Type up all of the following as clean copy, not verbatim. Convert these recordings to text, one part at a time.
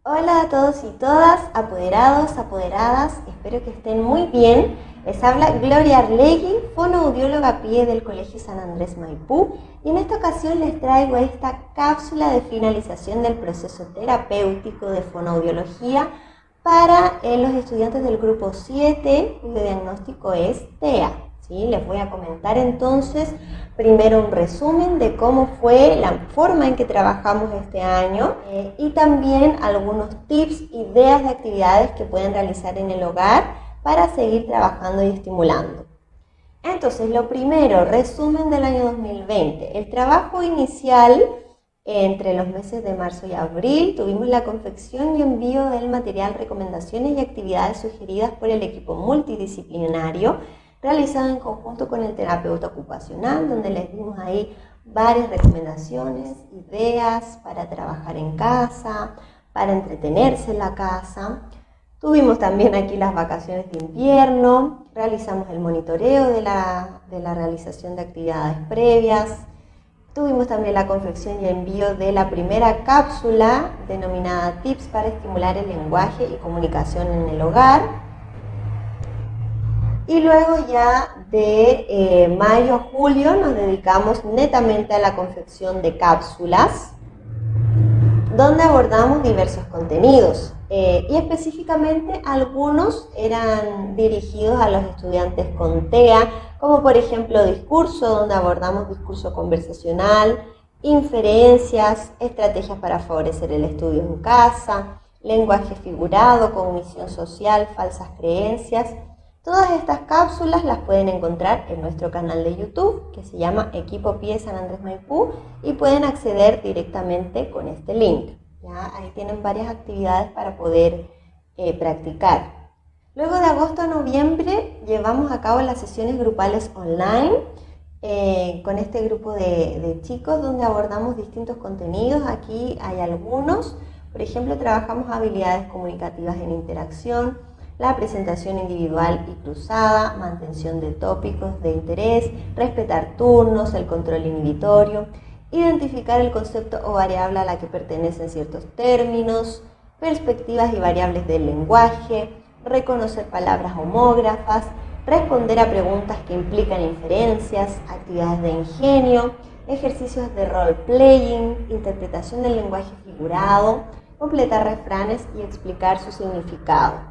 Hola a todos y todas, apoderados, apoderadas, espero que estén muy bien. Les habla Gloria Arlegui, fonoaudióloga PIE del Colegio San Andrés Maipú, y en esta ocasión les traigo esta cápsula de finalización del proceso terapéutico de fonoaudiología para los estudiantes del grupo 7, cuyo diagnóstico es TEA. ¿Sí? Les voy a comentar entonces primero un resumen de cómo fue la forma en que trabajamos este año y también algunos tips, ideas de actividades que pueden realizar en el hogar para seguir trabajando y estimulando. Entonces, lo primero, resumen del año 2020. El trabajo inicial entre los meses de marzo y abril tuvimos la confección y envío del material, recomendaciones y actividades sugeridas por el equipo multidisciplinario realizado en conjunto con el terapeuta ocupacional, donde les dimos ahí varias recomendaciones, ideas para trabajar en casa, para entretenerse en la casa. Tuvimos también aquí las vacaciones de invierno, realizamos el monitoreo de la realización de actividades previas. Tuvimos también la confección y envío de la primera cápsula denominada Tips para estimular el lenguaje y comunicación en el hogar. Y luego ya de mayo a julio nos dedicamos netamente a la confección de cápsulas, donde abordamos diversos contenidos y específicamente algunos eran dirigidos a los estudiantes con TEA, como por ejemplo discurso, donde abordamos discurso conversacional, inferencias, estrategias para favorecer el estudio en casa, lenguaje figurado, cognición social, falsas creencias. Todas estas cápsulas las pueden encontrar en nuestro canal de YouTube, que se llama Equipo PIE San Andrés Maipú, y pueden acceder directamente con este link. ¿Ya? Ahí tienen varias actividades para poder practicar. Luego de agosto a noviembre llevamos a cabo las sesiones grupales online con este grupo de chicos donde abordamos distintos contenidos. Aquí hay algunos. Por ejemplo, trabajamos habilidades comunicativas en interacción, la presentación individual y cruzada, mantención de tópicos de interés, respetar turnos, el control inhibitorio, identificar el concepto o variable a la que pertenecen ciertos términos, perspectivas y variables del lenguaje, reconocer palabras homógrafas, responder a preguntas que implican inferencias, actividades de ingenio, ejercicios de role-playing, interpretación del lenguaje figurado, completar refranes y explicar su significado.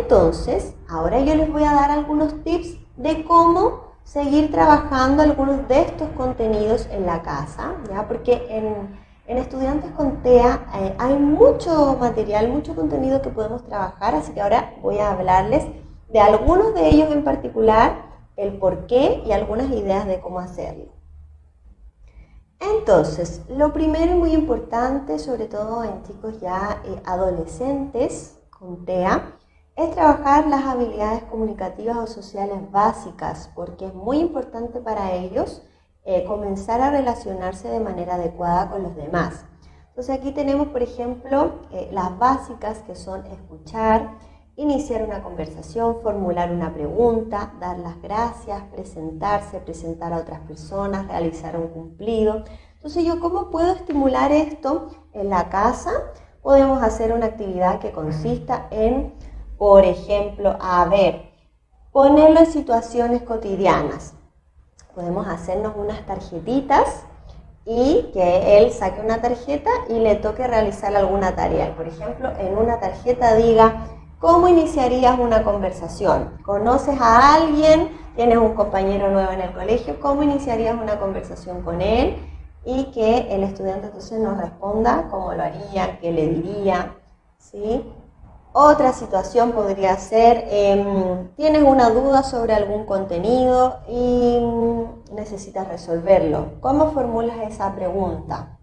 Entonces, ahora yo les voy a dar algunos tips de cómo seguir trabajando algunos de estos contenidos en la casa, ¿ya? Porque en estudiantes con TEA hay mucho material, mucho contenido que podemos trabajar, así que ahora voy a hablarles de algunos de ellos en particular, el por qué y algunas ideas de cómo hacerlo. Entonces, lo primero y muy importante, sobre todo en chicos ya adolescentes con TEA, es trabajar las habilidades comunicativas o sociales básicas, porque es muy importante para ellos comenzar a relacionarse de manera adecuada con los demás. Entonces aquí tenemos, por ejemplo, las básicas, que son escuchar, iniciar una conversación, formular una pregunta, dar las gracias, presentarse, presentar a otras personas, realizar un cumplido. Entonces yo, ¿cómo puedo estimular esto en la casa? Podemos hacer una actividad que consista en, por ejemplo, ponerlo en situaciones cotidianas. Podemos hacernos unas tarjetitas y que él saque una tarjeta y le toque realizar alguna tarea. Por ejemplo, en una tarjeta diga, ¿cómo iniciarías una conversación? ¿Conoces a alguien? ¿Tienes un compañero nuevo en el colegio? ¿Cómo iniciarías una conversación con él? Y que el estudiante entonces nos responda cómo lo haría, qué le diría, ¿sí? Otra situación podría ser, tienes una duda sobre algún contenido y necesitas resolverlo. ¿Cómo formulas esa pregunta?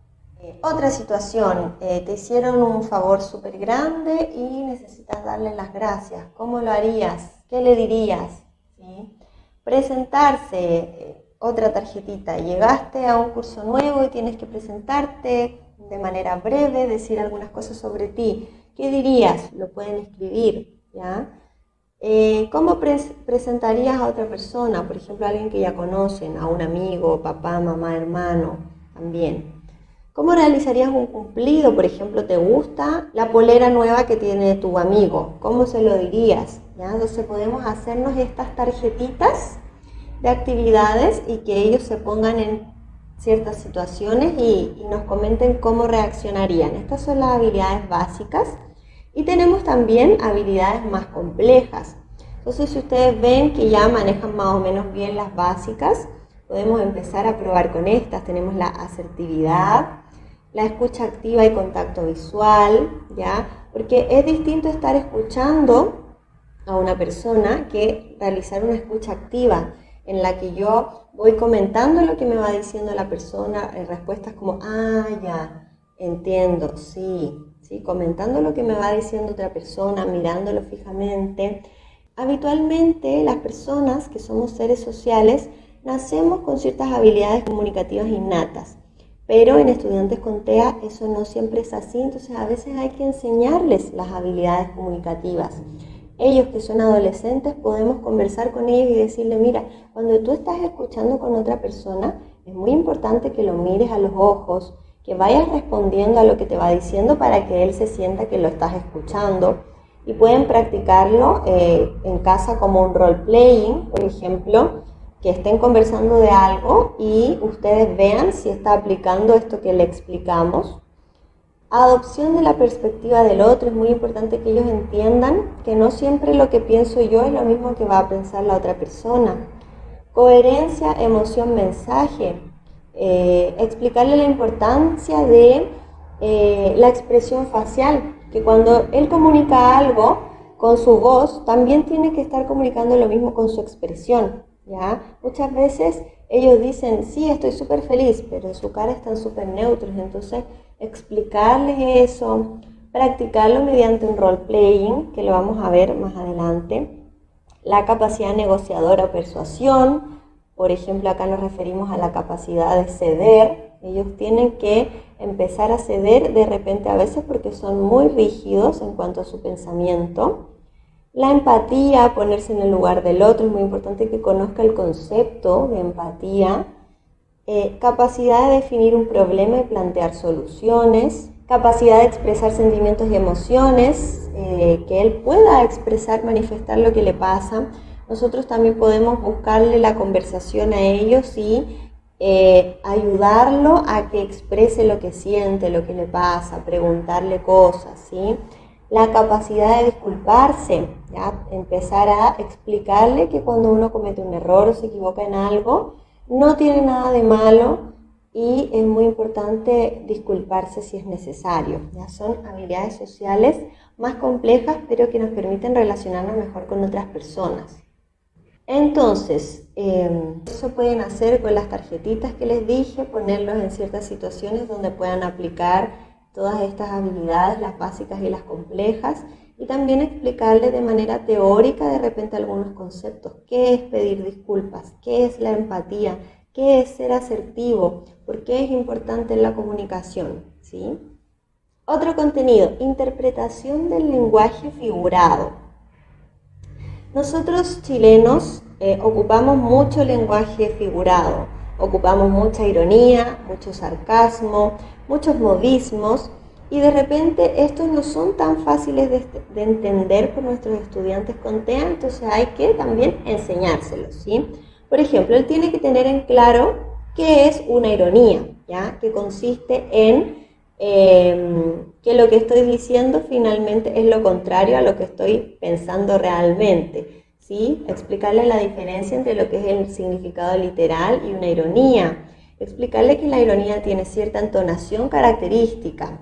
Otra situación, te hicieron un favor súper grande y necesitas darle las gracias. ¿Cómo lo harías? ¿Qué le dirías? ¿Sí? Presentarse, otra tarjetita. Llegaste a un curso nuevo y tienes que presentarte de manera breve, decir algunas cosas sobre ti. ¿Qué dirías? Lo pueden escribir, ¿ya? ¿Cómo presentarías a otra persona? Por ejemplo, a alguien que ya conocen, a un amigo, papá, mamá, hermano, también. ¿Cómo realizarías un cumplido? Por ejemplo, ¿te gusta la polera nueva que tiene tu amigo? ¿Cómo se lo dirías? ¿Ya? Entonces podemos hacernos estas tarjetitas de actividades y que ellos se pongan en ciertas situaciones y nos comenten cómo reaccionarían. Estas son las habilidades básicas y tenemos también habilidades más complejas. Entonces, si ustedes ven que ya manejan más o menos bien las básicas, podemos empezar a probar con estas. Tenemos la asertividad, la escucha activa y contacto visual, ¿ya? Porque es distinto estar escuchando a una persona que realizar una escucha activa, en la que yo voy comentando lo que me va diciendo la persona, respuestas como, ya, entiendo, sí, comentando lo que me va diciendo otra persona, mirándolo fijamente. Habitualmente las personas que somos seres sociales nacemos con ciertas habilidades comunicativas innatas, pero en estudiantes con TEA eso no siempre es así, entonces a veces hay que enseñarles las habilidades comunicativas. Ellos que son adolescentes podemos conversar con ellos y decirle, mira, cuando tú estás escuchando con otra persona, es muy importante que lo mires a los ojos, que vayas respondiendo a lo que te va diciendo para que él se sienta que lo estás escuchando. Y pueden practicarlo en casa como un role-playing, por ejemplo, que estén conversando de algo y ustedes vean si está aplicando esto que le explicamos. Adopción de la perspectiva del otro, es muy importante que ellos entiendan que no siempre lo que pienso yo es lo mismo que va a pensar la otra persona. Coherencia, emoción, mensaje. Explicarle la importancia de la expresión facial, que cuando él comunica algo con su voz, también tiene que estar comunicando lo mismo con su expresión, ¿ya? Muchas veces ellos dicen, sí, estoy súper feliz, pero en su cara están súper neutros, entonces explicarles eso, practicarlo mediante un role-playing, que lo vamos a ver más adelante. La capacidad negociadora o persuasión, por ejemplo, acá nos referimos a la capacidad de ceder. Ellos tienen que empezar a ceder de repente a veces porque son muy rígidos en cuanto a su pensamiento. La empatía, ponerse en el lugar del otro, es muy importante que conozca el concepto de empatía. Capacidad de definir un problema y plantear soluciones. Capacidad de expresar sentimientos y emociones, que él pueda expresar, manifestar lo que le pasa. Nosotros también podemos buscarle la conversación a ellos y ayudarlo a que exprese lo que siente, lo que le pasa, preguntarle cosas, ¿sí? La capacidad de disculparse, ¿ya? Empezar a explicarle que cuando uno comete un error o se equivoca en algo, no tiene nada de malo y es muy importante disculparse si es necesario. ¿Ya? Son habilidades sociales más complejas, pero que nos permiten relacionarnos mejor con otras personas. Entonces, eso pueden hacer con las tarjetitas que les dije, ponerlos en ciertas situaciones donde puedan aplicar todas estas habilidades, las básicas y las complejas, y también explicarles de manera teórica de repente algunos conceptos. ¿Qué es pedir disculpas? ¿Qué es la empatía? ¿Qué es ser asertivo? ¿Por qué es importante en la comunicación? ¿Sí? Otro contenido, interpretación del lenguaje figurado. Nosotros chilenos ocupamos mucho lenguaje figurado, ocupamos mucha ironía, mucho sarcasmo, muchos modismos y de repente estos no son tan fáciles de entender por nuestros estudiantes con TEA, entonces hay que también enseñárselos, ¿sí? Por ejemplo, él tiene que tener en claro qué es una ironía, ¿ya? Que consiste en que lo que estoy diciendo finalmente es lo contrario a lo que estoy pensando realmente, ¿sí? Explicarle la diferencia entre lo que es el significado literal y una ironía. Explicarle que la ironía tiene cierta entonación característica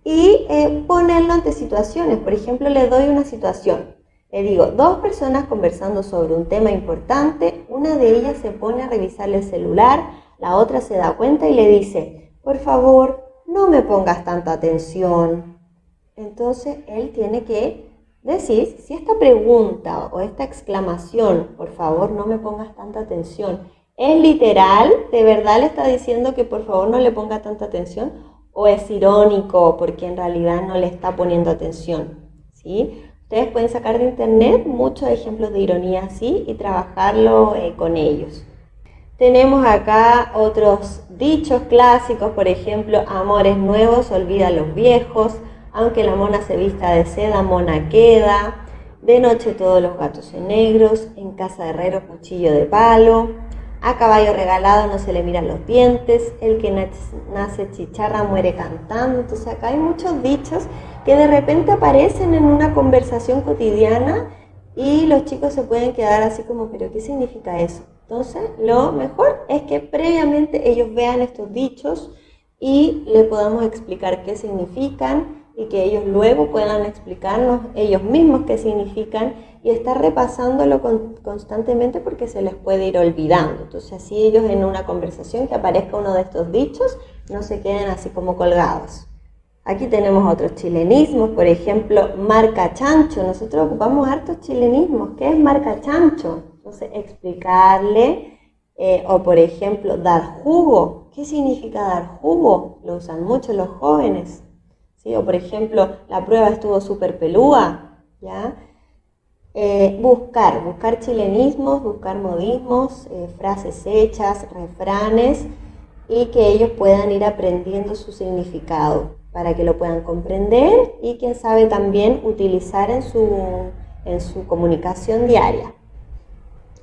y ponerlo ante situaciones. Por ejemplo, le doy una situación. Le digo, dos personas conversando sobre un tema importante, una de ellas se pone a revisarle el celular, la otra se da cuenta y le dice, por favor, no me pongas tanta atención. Entonces, él tiene que decir, si esta pregunta o esta exclamación, por favor, no me pongas tanta atención, es literal, de verdad le está diciendo que por favor no le ponga tanta atención, o es irónico porque en realidad no le está poniendo atención, ¿sí? Ustedes pueden sacar de internet muchos ejemplos de ironía así y trabajarlo con ellos. Tenemos acá otros dichos clásicos, por ejemplo, amores nuevos, olvida los viejos, aunque la mona se vista de seda, mona queda, de noche todos los gatos en negros, en casa de herrero cuchillo de palo, a caballo regalado no se le miran los dientes, el que nace chicharra muere cantando. Entonces acá hay muchos dichos que de repente aparecen en una conversación cotidiana y los chicos se pueden quedar así como, ¿pero qué significa eso? Entonces lo mejor es que previamente ellos vean estos dichos y le podamos explicar qué significan y que ellos luego puedan explicarnos ellos mismos qué significan y estar repasándolo constantemente porque se les puede ir olvidando. Entonces así ellos en una conversación que aparezca uno de estos dichos no se queden así como colgados. Aquí tenemos otros chilenismos, por ejemplo, marca chancho. Nosotros ocupamos hartos chilenismos. ¿Qué es marca chancho? Entonces explicarle, o por ejemplo, dar jugo. ¿Qué significa dar jugo? Lo usan mucho los jóvenes. ¿Sí? O por ejemplo, la prueba estuvo súper pelúa, ¿ya? Buscar chilenismos, buscar modismos, frases hechas, refranes y que ellos puedan ir aprendiendo su significado para que lo puedan comprender y quién sabe también utilizar en su comunicación diaria.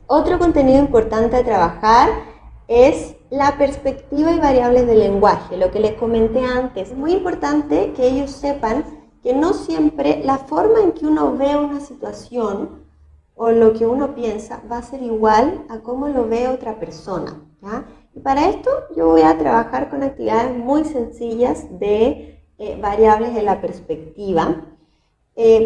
Otro contenido importante a trabajar es la perspectiva y variables del lenguaje, lo que les comenté antes. Es muy importante que ellos sepan que no siempre la forma en que uno ve una situación o lo que uno piensa va a ser igual a cómo lo ve otra persona, ¿ya? Y para esto yo voy a trabajar con actividades muy sencillas de variables de la perspectiva.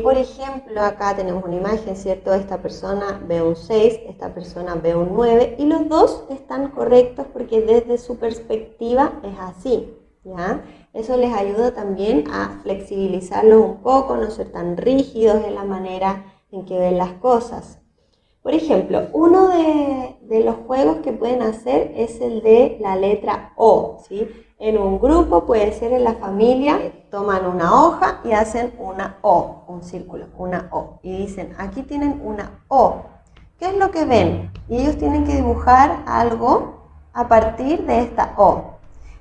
Por ejemplo, acá tenemos una imagen, ¿cierto? Esta persona ve un 6, esta persona ve un 9 y los dos están correctos porque desde su perspectiva es así, ¿ya? Eso les ayuda también a flexibilizarlos un poco, no ser tan rígidos en la manera en que ven las cosas. Por ejemplo, uno de los juegos que pueden hacer es el de la letra O, ¿sí? En un grupo, puede ser en la familia, toman una hoja y hacen una O, un círculo, una O. Y dicen, aquí tienen una O. ¿Qué es lo que ven? Y ellos tienen que dibujar algo a partir de esta O.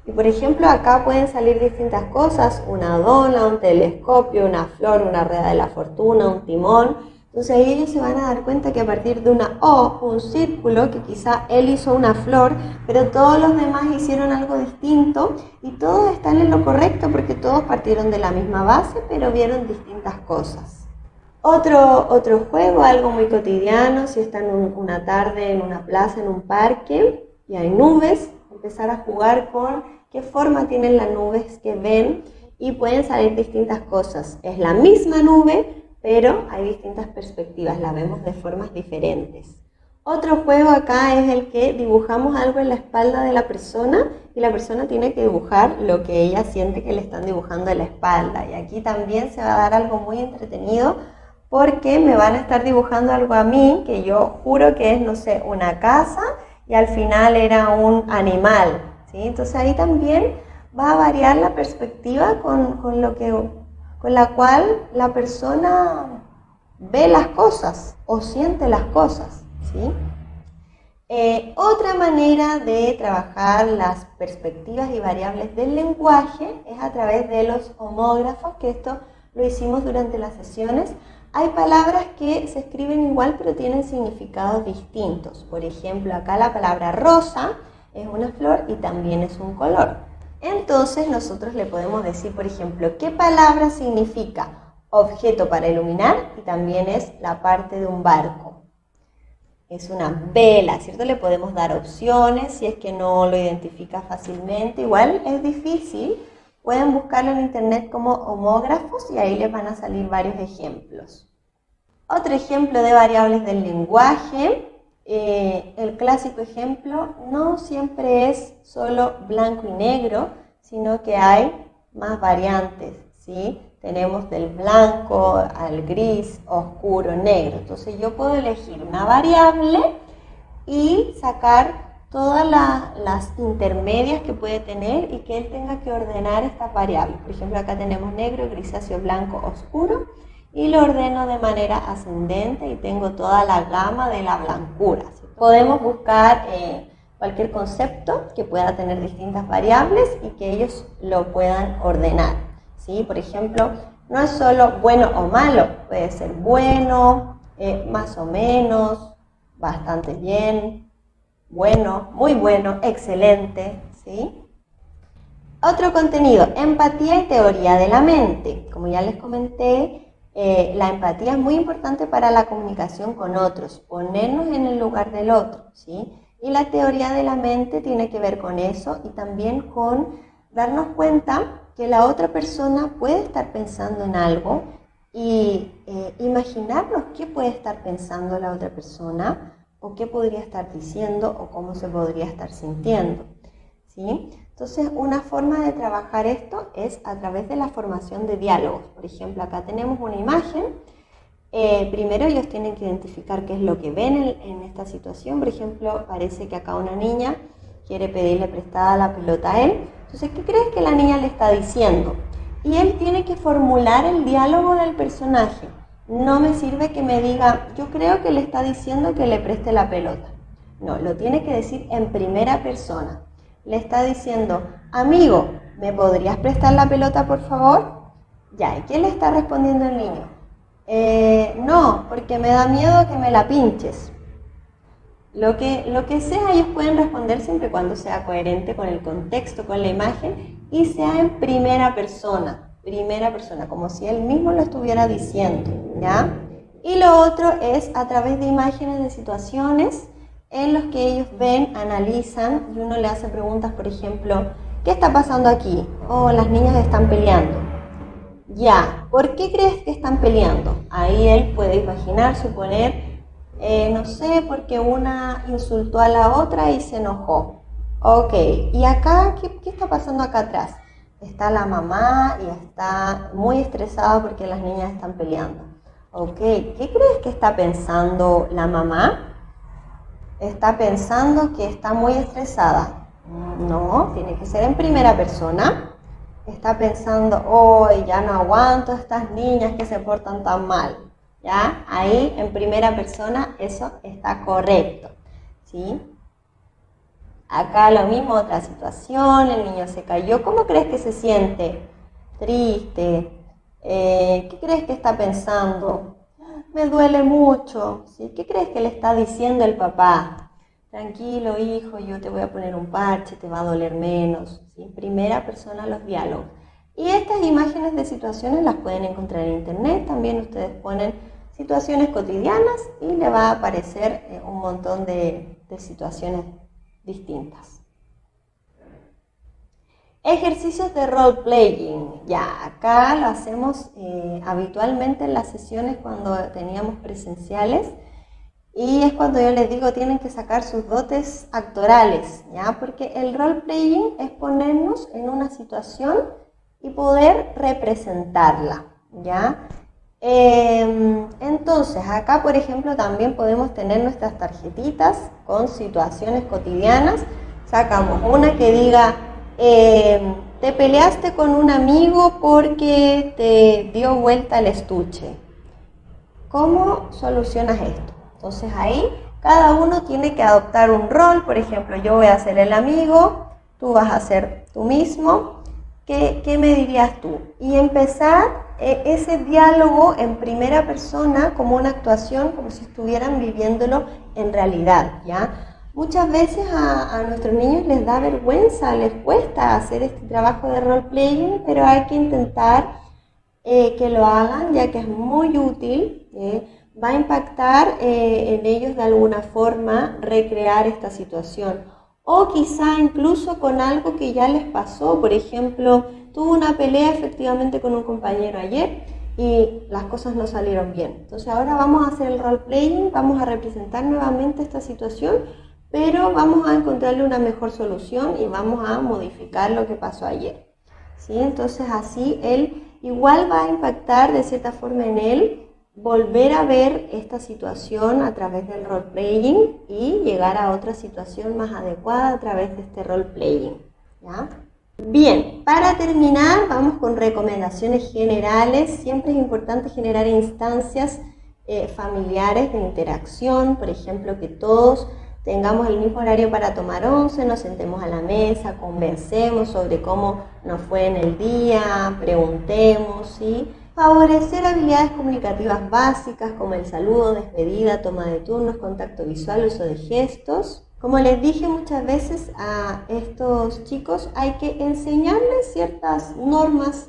Y por ejemplo, acá pueden salir distintas cosas, una dona, un telescopio, una flor, una rueda de la fortuna, un timón. Entonces ahí ellos se van a dar cuenta que a partir de una O, un círculo, que quizá él hizo una flor, pero todos los demás hicieron algo distinto y todos están en lo correcto porque todos partieron de la misma base, pero vieron distintas cosas. Otro juego, algo muy cotidiano, si están una tarde en una plaza, en un parque y hay nubes, empezar a jugar con qué forma tienen las nubes que ven y pueden salir distintas cosas. Es la misma nube, pero hay distintas perspectivas, la vemos de formas diferentes. Otro juego acá es el que dibujamos algo en la espalda de la persona y la persona tiene que dibujar lo que ella siente que le están dibujando en la espalda. Y aquí también se va a dar algo muy entretenido porque me van a estar dibujando algo a mí que yo juro que es, no sé, una casa y al final era un animal, ¿sí? Entonces ahí también va a variar la perspectiva con la cual la persona ve las cosas o siente las cosas, ¿sí? Otra manera de trabajar las perspectivas y variables del lenguaje es a través de los homógrafos, que esto lo hicimos durante las sesiones. Hay palabras que se escriben igual pero tienen significados distintos. Por ejemplo, acá la palabra rosa es una flor y también es un color. Entonces nosotros le podemos decir, por ejemplo, ¿qué palabra significa objeto para iluminar? Y también es la parte de un barco. Es una vela, ¿cierto? Le podemos dar opciones si es que no lo identifica fácilmente. Igual es difícil. Pueden buscarlo en internet como homógrafos y ahí les van a salir varios ejemplos. Otro ejemplo de variables del lenguaje. El clásico ejemplo no siempre es solo blanco y negro, sino que hay más variantes, ¿sí? Tenemos del blanco al gris, oscuro, negro. Entonces yo puedo elegir una variable y sacar todas las intermedias que puede tener y que él tenga que ordenar estas variables. Por ejemplo, acá tenemos negro, grisáceo, blanco, oscuro. Y lo ordeno de manera ascendente y tengo toda la gama de la blancura, ¿sí? Podemos buscar cualquier concepto que pueda tener distintas variables y que ellos lo puedan ordenar, ¿sí? Por ejemplo, no es solo bueno o malo, puede ser bueno, más o menos, bastante bien, bueno, muy bueno, excelente, ¿sí? Otro contenido, empatía y teoría de la mente. Como ya les comenté, la empatía es muy importante para la comunicación con otros, ponernos en el lugar del otro, ¿sí? Y la teoría de la mente tiene que ver con eso y también con darnos cuenta que la otra persona puede estar pensando en algo y imaginarnos qué puede estar pensando la otra persona o qué podría estar diciendo o cómo se podría estar sintiendo, ¿sí? Entonces, una forma de trabajar esto es a través de la formación de diálogos. Por ejemplo, acá tenemos una imagen. Primero ellos tienen que identificar qué es lo que ven en esta situación. Por ejemplo, parece que acá una niña quiere pedirle prestada la pelota a él. Entonces, ¿qué crees que la niña le está diciendo? Y él tiene que formular el diálogo del personaje. No me sirve que me diga, yo creo que le está diciendo que le preste la pelota. No, lo tiene que decir en primera persona. Le está diciendo, amigo, ¿me podrías prestar la pelota, por favor? Ya, ¿y qué le está respondiendo el niño? No, porque me da miedo que me la pinches. Lo que sea, ellos pueden responder siempre y cuando sea coherente con el contexto, con la imagen, y sea en primera persona, como si él mismo lo estuviera diciendo, ¿ya? Y lo otro es a través de imágenes de situaciones en los que ellos ven, analizan, y uno le hace preguntas, por ejemplo, ¿qué está pasando aquí? Oh, las niñas están peleando. Ya, ¿por qué crees que están peleando? Ahí él puede imaginar, suponer, no sé, porque una insultó a la otra y se enojó. Ok, ¿y acá qué está pasando acá atrás? Está la mamá y está muy estresada porque las niñas están peleando. Ok, ¿qué crees que está pensando la mamá? Está pensando que está muy estresada. No, tiene que ser en primera persona. Está pensando, hoy ya no aguanto a estas niñas que se portan tan mal. ¿Ya? Ahí en primera persona eso está correcto, ¿sí? Acá lo mismo, otra situación, el niño se cayó. ¿Cómo crees que se siente? Triste. ¿Qué crees que está pensando? Me duele mucho, ¿sí? ¿Qué crees que le está diciendo el papá? Tranquilo, hijo, yo te voy a poner un parche, te va a doler menos, ¿sí? Primera persona los diálogos. Y estas imágenes de situaciones las pueden encontrar en internet, también ustedes ponen situaciones cotidianas y le va a aparecer un montón de situaciones distintas. Ejercicios de role-playing. Ya, acá lo hacemos habitualmente en las sesiones cuando teníamos presenciales y es cuando yo les digo tienen que sacar sus dotes actorales, ¿ya? Porque el role-playing es ponernos en una situación y poder representarla, ¿ya? Entonces, acá por ejemplo también podemos tener nuestras tarjetitas con situaciones cotidianas. Sacamos una que diga, te peleaste con un amigo porque te dio vuelta el estuche. ¿Cómo solucionas esto? Entonces ahí cada uno tiene que adoptar un rol. Por ejemplo, yo voy a ser el amigo, tú vas a ser tú mismo. ¿Qué me dirías tú? Y empezar ese diálogo en primera persona como una actuación, como si estuvieran viviéndolo en realidad, ¿ya? Muchas veces a nuestros niños les da vergüenza, les cuesta hacer este trabajo de role-playing, pero hay que intentar que lo hagan, ya que es muy útil, va a impactar en ellos de alguna forma recrear esta situación. O quizá incluso con algo que ya les pasó, por ejemplo, tuvo una pelea efectivamente con un compañero ayer y las cosas no salieron bien. Entonces ahora vamos a hacer el role-playing, vamos a representar nuevamente esta situación, pero vamos a encontrarle una mejor solución y vamos a modificar lo que pasó ayer, ¿sí? Entonces así él igual va a impactar de cierta forma en él volver a ver esta situación a través del role-playing y llegar a otra situación más adecuada a través de este role-playing, ¿ya? Bien, para terminar vamos con recomendaciones generales. Siempre es importante generar instancias familiares de interacción, por ejemplo, que todos tengamos el mismo horario para tomar once, nos sentemos a la mesa, conversemos sobre cómo nos fue en el día, preguntemos, ¿sí? Favorecer habilidades comunicativas básicas como el saludo, despedida, toma de turnos, contacto visual, uso de gestos. Como les dije muchas veces a estos chicos, hay que enseñarles ciertas normas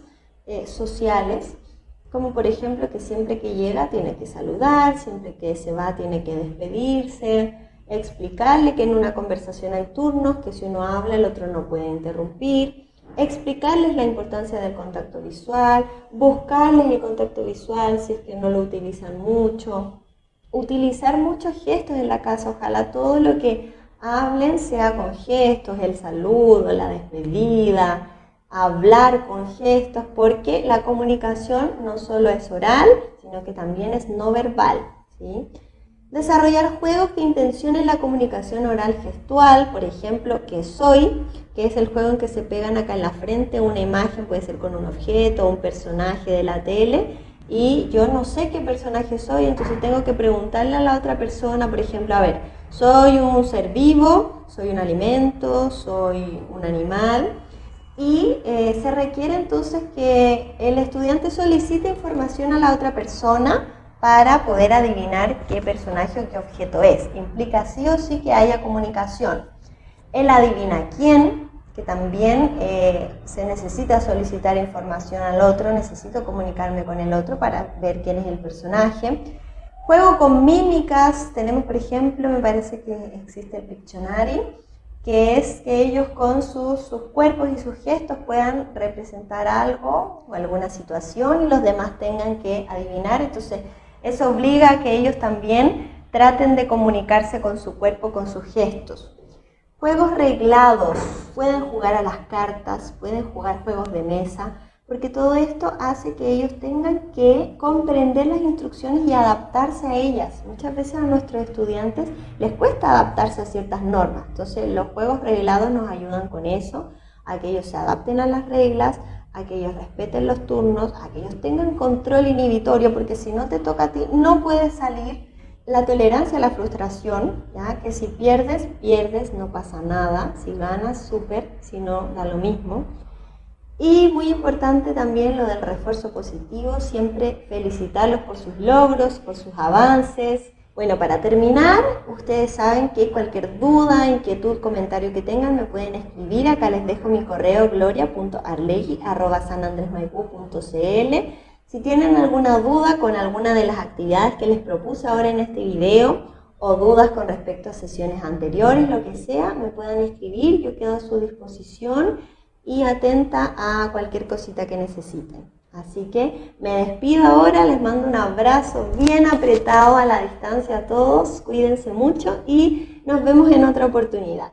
sociales, como por ejemplo que siempre que llega tiene que saludar, siempre que se va tiene que despedirse, explicarle que en una conversación hay turnos, que si uno habla el otro no puede interrumpir, explicarles la importancia del contacto visual, buscarles el contacto visual si es que no lo utilizan mucho, utilizar muchos gestos en la casa, ojalá todo lo que hablen sea con gestos, el saludo, la despedida, hablar con gestos, porque la comunicación no solo es oral, sino que también es no verbal, ¿sí? Desarrollar juegos que intencionen la comunicación oral gestual, por ejemplo, que soy, que es el juego en que se pegan acá en la frente una imagen, puede ser con un objeto o un personaje de la tele, y yo no sé qué personaje soy, entonces tengo que preguntarle a la otra persona, por ejemplo, a ver, soy un ser vivo, soy un alimento, soy un animal, y se requiere entonces que el estudiante solicite información a la otra persona para poder adivinar qué personaje o qué objeto es. Implica sí o sí que haya comunicación. El adivina quién, que también se necesita solicitar información al otro, necesito comunicarme con el otro para ver quién es el personaje. Juego con mímicas, tenemos por ejemplo, me parece que existe el Pictionary, que es que ellos con sus cuerpos y sus gestos puedan representar algo o alguna situación y los demás tengan que adivinar. Entonces eso obliga a que ellos también traten de comunicarse con su cuerpo, con sus gestos. Juegos reglados, pueden jugar a las cartas, pueden jugar juegos de mesa, porque todo esto hace que ellos tengan que comprender las instrucciones y adaptarse a ellas. Muchas veces a nuestros estudiantes les cuesta adaptarse a ciertas normas, entonces los juegos reglados nos ayudan con eso, a que ellos se adapten a las reglas, a que ellos respeten los turnos, a que ellos tengan control inhibitorio, porque si no te toca a ti, no puedes salir. La tolerancia a la frustración, ¿ya? Que si pierdes, pierdes, no pasa nada, si ganas, súper, si no, da lo mismo. Y muy importante también lo del refuerzo positivo, siempre felicitarlos por sus logros, por sus avances. Bueno, para terminar, ustedes saben que cualquier duda, inquietud, comentario que tengan me pueden escribir. Acá les dejo mi correo gloria.arlegui@sanandresmaipú.cl. Si tienen alguna duda con alguna de las actividades que les propuse ahora en este video o dudas con respecto a sesiones anteriores, lo que sea, me pueden escribir. Yo quedo a su disposición y atenta a cualquier cosita que necesiten. Así que me despido ahora, les mando un abrazo bien apretado a la distancia a todos, cuídense mucho y nos vemos en otra oportunidad.